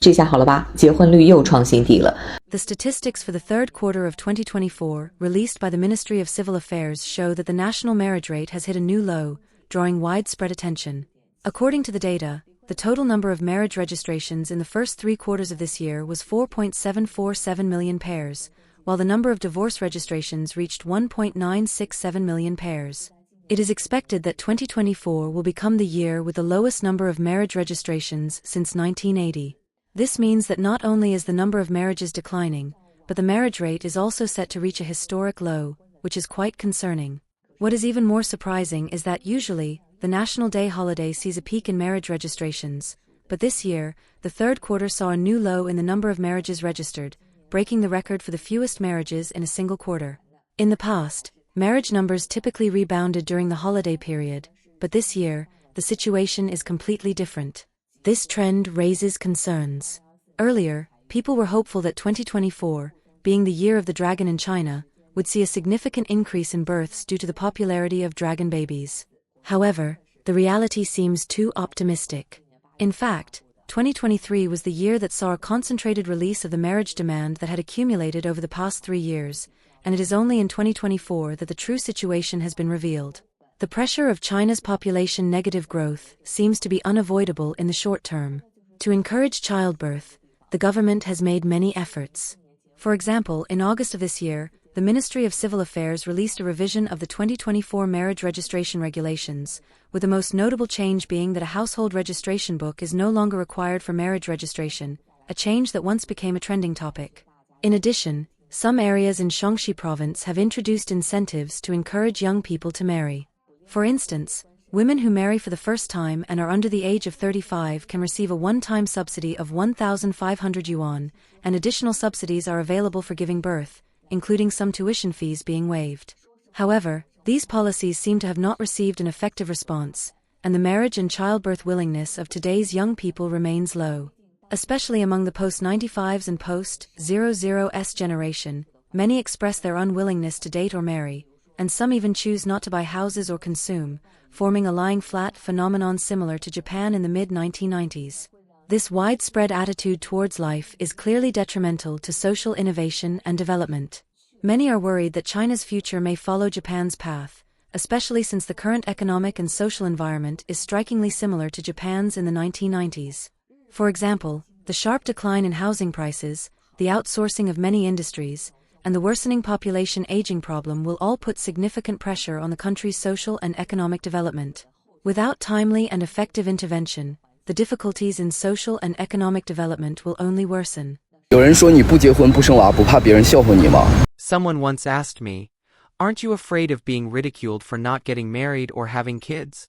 这下好了吧，结婚率又创新低了。The statistics for the third quarter of 2024, released by the Ministry of Civil Affairs, show that the national marriage rate has hit a new low, drawing widespread attention. According to the data, the total number of marriage registrations in the first 3 quarters of this year was 4.747 million pairs, while the number of divorce registrations reached 1.967 million pairs. It is expected that 2024 will become the year with the lowest number of marriage registrations since 1980. This means that not only is the number of marriages declining, but the marriage rate is also set to reach a historic low, which is quite concerning. What is even more surprising is that usually, the National Day holiday sees a peak in marriage registrations, but this year, the third quarter saw a new low in the number of marriages registered, breaking the record for the fewest marriages in a single quarter. In the past, marriage numbers typically rebounded during the holiday period, but this year, the situation is completely different. This trend raises concerns. Earlier, people were hopeful that 2024, being the year of the dragon in China, would see a significant increase in births due to the popularity of dragon babies. However, the reality seems too optimistic. In fact, 2023 was the year that saw a concentrated release of the marriage demand that had accumulated over the past 3 years, and it is only in 2024 that the true situation has been revealed. The pressure of China's population negative growth seems to be unavoidable in the short term. To encourage childbirth, the government has made many efforts. For example, in August of this year, the Ministry of Civil Affairs released a revision of the 2024 marriage registration regulations, with the most notable change being that a household registration book is no longer required for marriage registration, a change that once became a trending topic. In addition, some areas in Shaanxi province have introduced incentives to encourage young people to marry. For instance, women who marry for the first time and are under the age of 35 can receive a one-time subsidy of 1,500 yuan, and additional subsidies are available for giving birth, including some tuition fees being waived. However, these policies seem to have not received an effective response, and the marriage and childbirth willingness of today's young people remains low. Especially among the post-95s and post-00s generation, many express their unwillingness to date or marry, and some even choose not to buy houses or consume, forming a lying flat phenomenon similar to Japan in the mid-1990s. This widespread attitude towards life is clearly detrimental to social innovation and development. Many are worried that China's future may follow Japan's path, especially since the current economic and social environment is strikingly similar to Japan's in the 1990s. For example, the sharp decline in housing prices, the outsourcing of many industries, and the worsening population aging problem will all put significant pressure on the country's social and economic development. Without timely and effective intervention, the difficulties in social and economic development will only worsen. 有人说你不结婚不生娃不怕别人笑话你吗？ Someone once asked me, "Aren't you afraid of being ridiculed for not getting married or having kids?"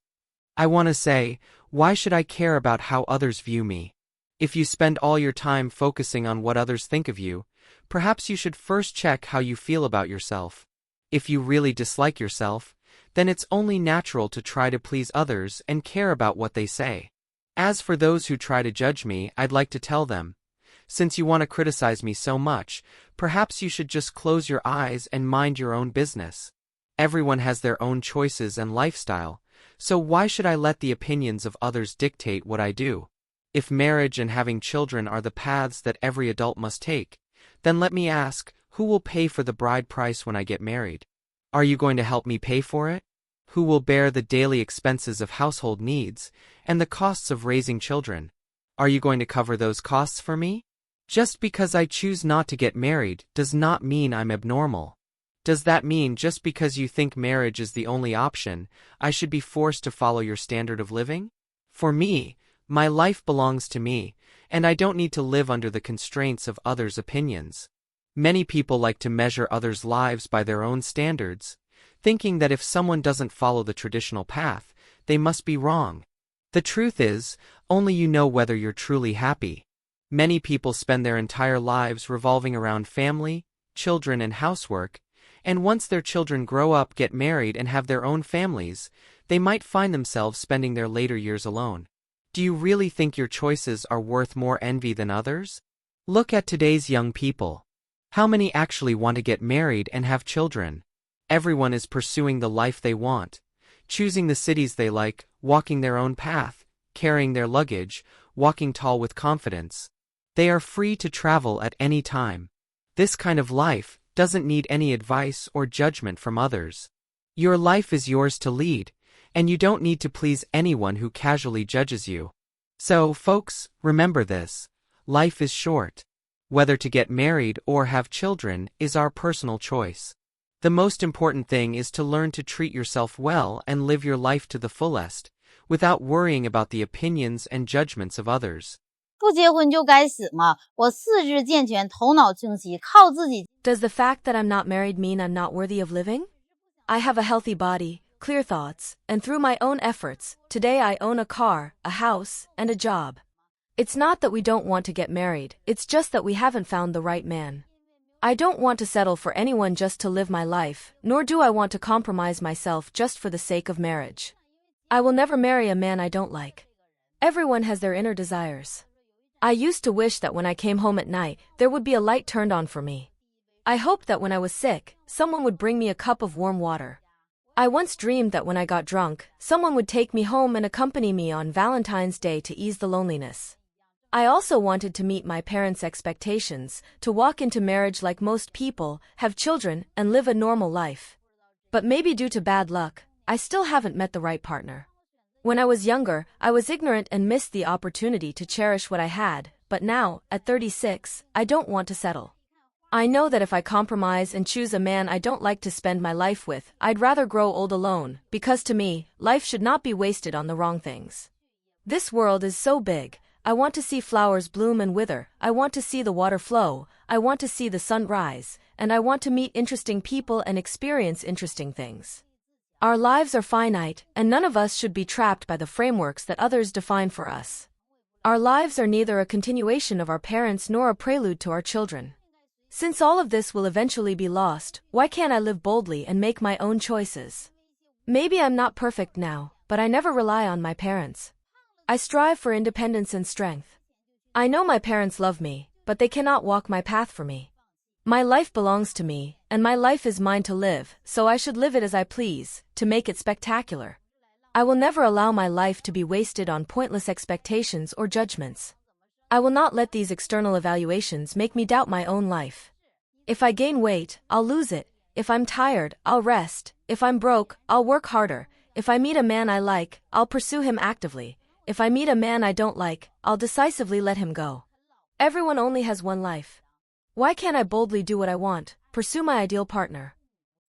I want to say, why should I care about how others view me? If you spend all your time focusing on what others think of you, perhaps you should first check how you feel about yourself. If you really dislike yourself, then it's only natural to try to please others and care about what they say. As for those who try to judge me, I'd like to tell them, since you want to criticize me so much, perhaps you should just close your eyes and mind your own business. Everyone has their own choices and lifestyle, so why should I let the opinions of others dictate what I do? If marriage and having children are the paths that every adult must take, then let me ask, who will pay for the bride price when I get married? Are you going to help me pay for it? Who will bear the daily expenses of household needs and the costs of raising children? Are you going to cover those costs for me? Just because I choose not to get married does not mean I'm abnormal. Does that mean just because you think marriage is the only option, I should be forced to follow your standard of living? For me, my life belongs to me, and I don't need to live under the constraints of others' opinions. Many people like to measure others' lives by their own standards, thinking that if someone doesn't follow the traditional path, they must be wrong. The truth is, only you know whether you're truly happy. Many people spend their entire lives revolving around family, children and housework, and once their children grow up, get married and have their own families, they might find themselves spending their later years alone. Do you really think your choices are worth more envy than others? Look at today's young people. How many actually want to get married and have children? Everyone is pursuing the life they want, choosing the cities they like, walking their own path, carrying their luggage, walking tall with confidence. They are free to travel at any time. This kind of life doesn't need any advice or judgment from others. Your life is yours to lead, and you don't need to please anyone who casually judges you. So, folks, remember this. Life is short. Whether to get married or have children is our personal choice. The most important thing is to learn to treat yourself well and live your life to the fullest, without worrying about the opinions and judgments of others. 不结婚就该死吗？我四肢健全，头脑清晰，靠自己。 Does the fact that I'm not married mean I'm not worthy of living? I have a healthy body, clear thoughts, and through my own efforts, today I own a car, a house, and a job. It's not that we don't want to get married, it's just that we haven't found the right man. I don't want to settle for anyone just to live my life, nor do I want to compromise myself just for the sake of marriage. I will never marry a man I don't like. Everyone has their inner desires. I used to wish that when I came home at night, there would be a light turned on for me. I hoped that when I was sick, someone would bring me a cup of warm water. I once dreamed that when I got drunk, someone would take me home and accompany me on Valentine's Day to ease the loneliness. I also wanted to meet my parents' expectations, to walk into marriage like most people, have children, and live a normal life. But maybe due to bad luck, I still haven't met the right partner. When I was younger, I was ignorant and missed the opportunity to cherish what I had, but now, at 36, I don't want to settle. I know that if I compromise and choose a man I don't like to spend my life with, I'd rather grow old alone, because to me, life should not be wasted on the wrong things. This world is so big. I want to see flowers bloom and wither, I want to see the water flow, I want to see the sun rise, and I want to meet interesting people and experience interesting things. Our lives are finite, and none of us should be trapped by the frameworks that others define for us. Our lives are neither a continuation of our parents nor a prelude to our children. Since all of this will eventually be lost, why can't I live boldly and make my own choices? Maybe I'm not perfect now, but I never rely on my parents. I strive for independence and strength. I know my parents love me, but they cannot walk my path for me. My life belongs to me, and my life is mine to live, so I should live it as I please, to make it spectacular. I will never allow my life to be wasted on pointless expectations or judgments. I will not let these external evaluations make me doubt my own life. If I gain weight, I'll lose it. If I'm tired, I'll rest. If I'm broke, I'll work harder. If I meet a man I like, I'll pursue him actively. If I meet a man I don't like, I'll decisively let him go. Everyone only has one life. Why can't I boldly do what I want, pursue my ideal partner?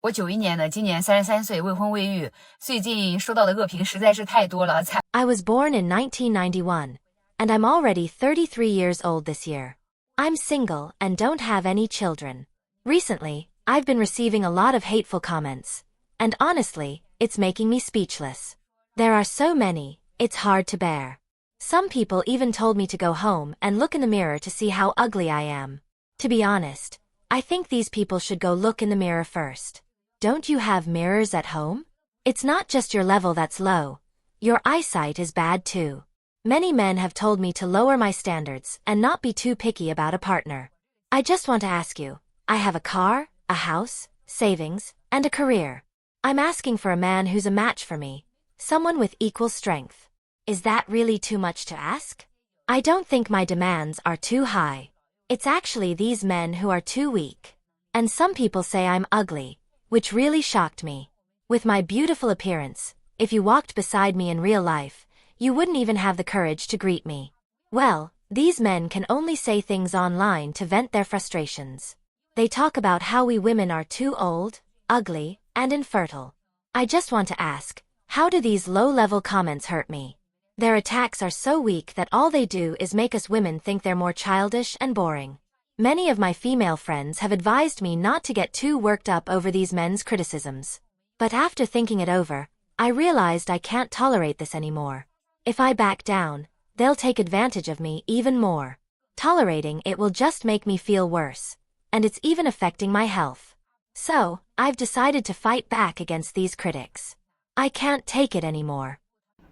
我91年的，今年33岁，未婚未育。最近收到的恶评实在是太多了，才 I was born in 1991, and I'm already 33 years old this year. I'm single and don't have any children. Recently, I've been receiving a lot of hateful comments, and honestly, it's making me speechless. There are so many, it's hard to bear. Some people even told me to go home and look in the mirror to see how ugly I am. To be honest, I think these people should go look in the mirror first. Don't you have mirrors at home? It's not just your level that's low. Your eyesight is bad too. Many men have told me to lower my standards and not be too picky about a partner. I just want to ask you, I have a car, a house, savings, and a career. I'm asking for a man who's a match for me, someone with equal strength. Is that really too much to ask? I don't think my demands are too high. It's actually these men who are too weak. And some people say I'm ugly, which really shocked me. With my beautiful appearance, if you walked beside me in real life, you wouldn't even have the courage to greet me. Well, these men can only say things online to vent their frustrations. They talk about how we women are too old, ugly, and infertile. I just want to ask, how do these low-level comments hurt me? Their attacks are so weak that all they do is make us women think they're more childish and boring. Many of my female friends have advised me not to get too worked up over these men's criticisms. But after thinking it over, I realized I can't tolerate this anymore. If I back down, they'll take advantage of me even more. Tolerating it will just make me feel worse. And it's even affecting my health. So, I've decided to fight back against these critics. I can't take it anymore.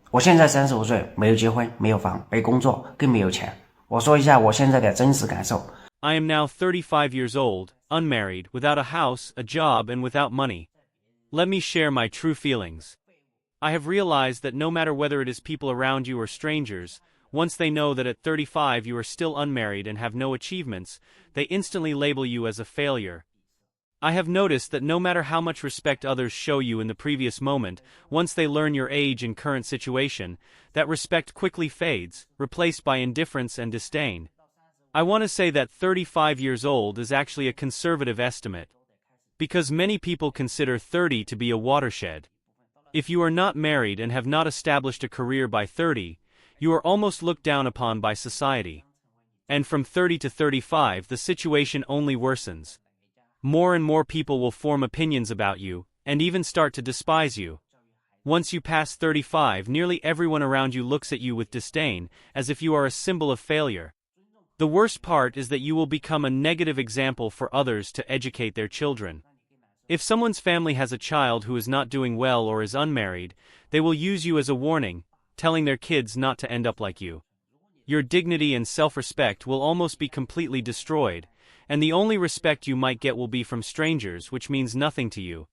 我现在35岁，没有结婚，没有房，没工作，更没有钱。我说一下我现在的真实感受。 I am now 35 years old, unmarried, without a house, a job, and without money. Let me share my true feelings. I have realized that no matter whether it is people around you or strangers, once they know that at 35 you are still unmarried and have no achievements, they instantly label you as a failure. I have noticed that no matter how much respect others show you in the previous moment, once they learn your age and current situation, that respect quickly fades, replaced by indifference and disdain. I want to say that 35 years old is actually a conservative estimate, because many people consider 30 to be a watershed. If you are not married and have not established a career by 30, you are almost looked down upon by society. And from 30 to 35, the situation only worsens. More and more people will form opinions about you, and even start to despise you. Once you pass 35, nearly everyone around you looks at you with disdain, as if you are a symbol of failure. The worst part is that you will become a negative example for others to educate their children. If someone's family has a child who is not doing well or is unmarried, they will use you as a warning, telling their kids not to end up like you. Your dignity and self-respect will almost be completely destroyed, and the only respect you might get will be from strangers, which means nothing to you.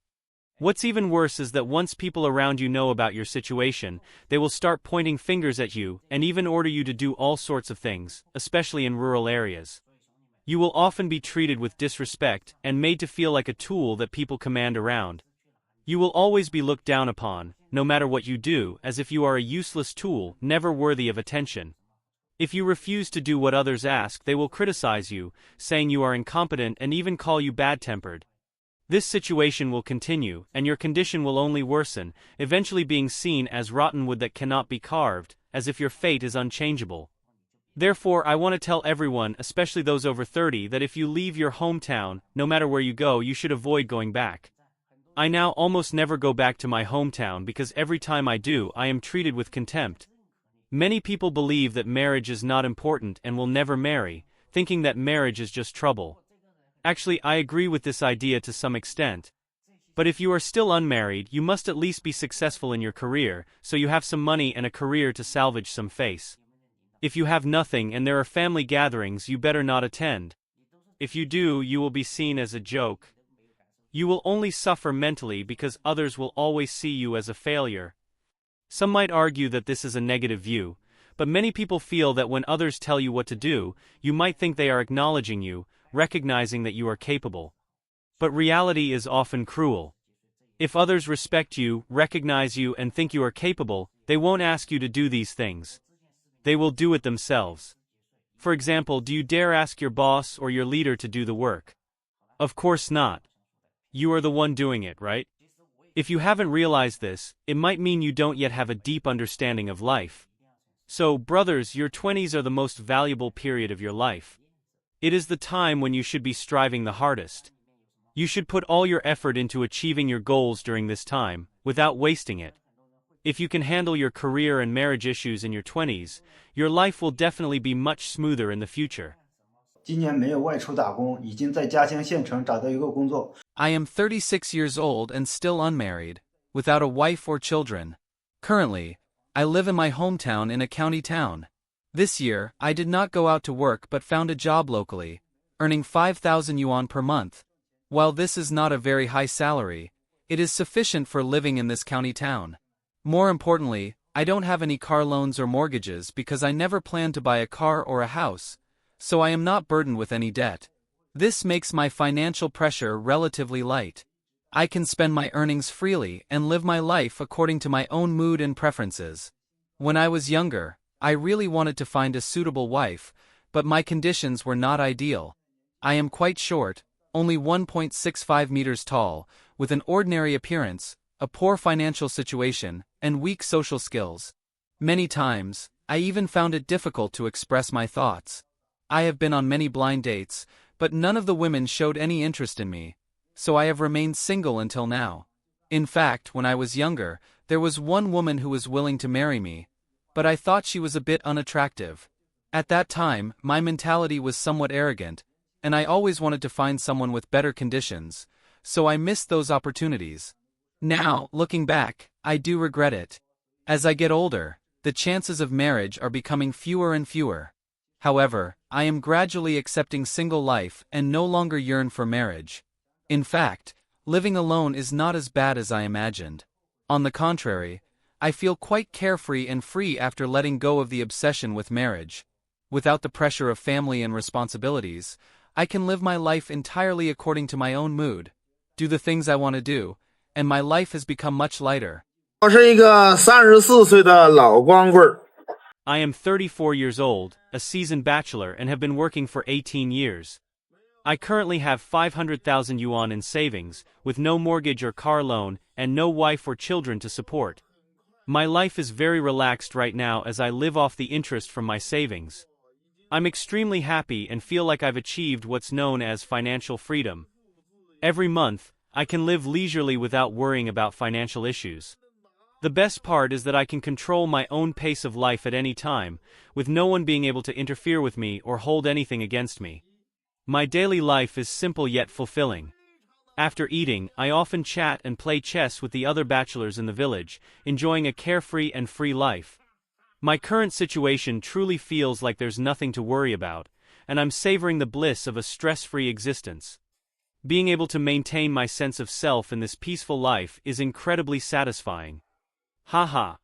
What's even worse is that once people around you know about your situation, they will start pointing fingers at you and even order you to do all sorts of things, especially in rural areas. You will often be treated with disrespect and made to feel like a tool that people command around. You will always be looked down upon, no matter what you do, as if you are a useless tool, never worthy of attention. If you refuse to do what others ask, they will criticize you, saying you are incompetent and even call you bad-tempered. This situation will continue, and your condition will only worsen, eventually being seen as rotten wood that cannot be carved, as if your fate is unchangeable. Therefore, I want to tell everyone, especially those over 30, that if you leave your hometown, no matter where you go, you should avoid going back. I now almost never go back to my hometown because every time I do, I am treated with contempt. Many people believe that marriage is not important and will never marry, thinking that marriage is just trouble. Actually, I agree with this idea to some extent. But if you are still unmarried, you must at least be successful in your career, so you have some money and a career to salvage some face. If you have nothing and there are family gatherings, you better not attend. If you do, you will be seen as a joke. You will only suffer mentally because others will always see you as a failure. Some might argue that this is a negative view, but many people feel that when others tell you what to do, you might think they are acknowledging you, recognizing that you are capable. But reality is often cruel. If others respect you, recognize you, and think you are capable, they won't ask you to do these things. They will do it themselves. For example, do you dare ask your boss or your leader to do the work? Of course not. You are the one doing it, right? If you haven't realized this, it might mean you don't yet have a deep understanding of life. So, brothers, your 20s are the most valuable period of your life. It is the time when you should be striving the hardest. You should put all your effort into achieving your goals during this time, without wasting it. If you can handle your career and marriage issues in your 20s, your life will definitely be much smoother in the future. 今年没有外出打工，已经在家乡县城找到一个工作。 I am 36 years old and still unmarried, without a wife or children. Currently, I live in my hometown in a county town. This year, I did not go out to work but found a job locally, earning 5,000 yuan per month. While this is not a very high salary, it is sufficient for living in this county town. More importantly, I don't have any car loans or mortgages because I never planned to buy a car or a house, so I am not burdened with any debt. This makes my financial pressure relatively light. I can spend my earnings freely and live my life according to my own mood and preferences. When I was younger, I really wanted to find a suitable wife, but my conditions were not ideal. I am quite short, only 1.65 meters tall, with an ordinary appearance, a poor financial situation, and weak social skills. Many times, I even found it difficult to express my thoughts. I have been on many blind dates, but none of the women showed any interest in me, so I have remained single until now. In fact, when I was younger, there was one woman who was willing to marry me, but I thought she was a bit unattractive. At that time, my mentality was somewhat arrogant, and I always wanted to find someone with better conditions, so I missed those opportunities. Now, looking back, I do regret it. As I get older, the chances of marriage are becoming fewer and fewer. However, I am gradually accepting single life and no longer yearn for marriage. In fact, living alone is not as bad as I imagined. On the contrary, I feel quite carefree and free after letting go of the obsession with marriage. Without the pressure of family and responsibilities, I can live my life entirely according to my own mood, do the things I want to do, and my life has become much lighter. 我是一个34岁的老光棍儿。 I am 34 years old, a seasoned bachelor, and have been working for 18 years. I currently have 500,000 yuan in savings, with no mortgage or car loan, and no wife or children to support. My life is very relaxed right now as I live off the interest from my savings. I'm extremely happy and feel like I've achieved what's known as financial freedom. Every month, I can live leisurely without worrying about financial issues. The best part is that I can control my own pace of life at any time, with no one being able to interfere with me or hold anything against me. My daily life is simple yet fulfilling. After eating, I often chat and play chess with the other bachelors in the village, enjoying a carefree and free life. My current situation truly feels like there's nothing to worry about, and I'm savoring the bliss of a stress-free existence. Being able to maintain my sense of self in this peaceful life is incredibly satisfying. Haha.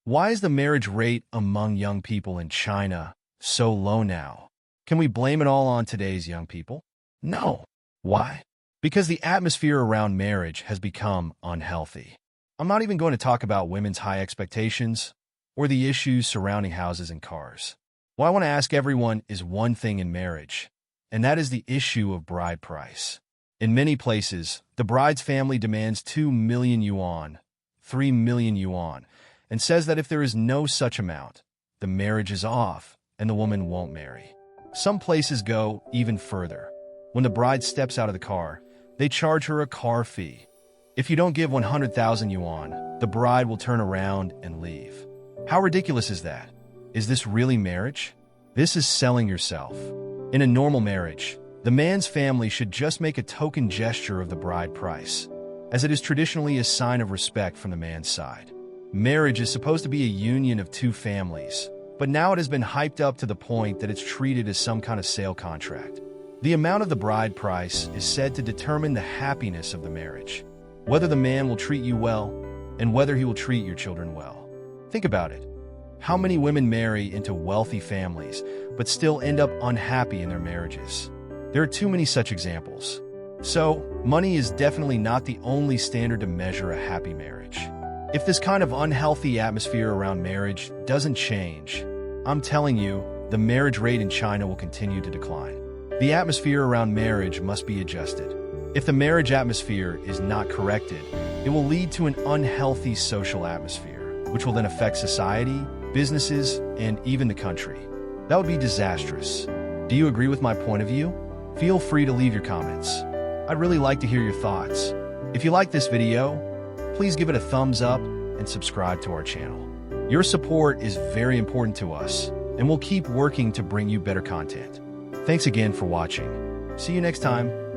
Why is the marriage rate among young people in China so low now? Can we blame it all on today's young people? No. Why? Because the atmosphere around marriage has become unhealthy. I'm not even going to talk about women's high expectations or the issues surrounding houses and cars. What I want to ask everyone is one thing in marriage, and that is the issue of bride price. In many places, the bride's family demands 2 million yuan, 3 million yuan, and says that if there is no such amount, the marriage is off and the woman won't marry. Some places go even further. When the bride steps out of the car, they charge her a car fee. If you don't give 100,000 yuan, the bride will turn around and leave. How ridiculous is that? Is this really marriage? This is selling yourself. In a normal marriage, the man's family should just make a token gesture of the bride price, as it is traditionally a sign of respect from the man's side. Marriage is supposed to be a union of two families, but now it has been hyped up to the point that it's treated as some kind of sale contract. The amount of the bride price is said to determine the happiness of the marriage, whether the man will treat you well, and whether he will treat your children well. Think about it. How many women marry into wealthy families, but still end up unhappy in their marriages? There are too many such examples. So, money is definitely not the only standard to measure a happy marriage. If this kind of unhealthy atmosphere around marriage doesn't change, I'm telling you, the marriage rate in China will continue to decline. The atmosphere around marriage must be adjusted. If the marriage atmosphere is not corrected, it will lead to an unhealthy social atmosphere, which will then affect society, businesses, and even the country. That would be disastrous. Do you agree with my point of view? Feel free to leave your comments. I'd really like to hear your thoughts. If you like this video, please give it a thumbs up and subscribe to our channel. Your support is very important to us, and we'll keep working to bring you better content. Thanks again for watching. See you next time.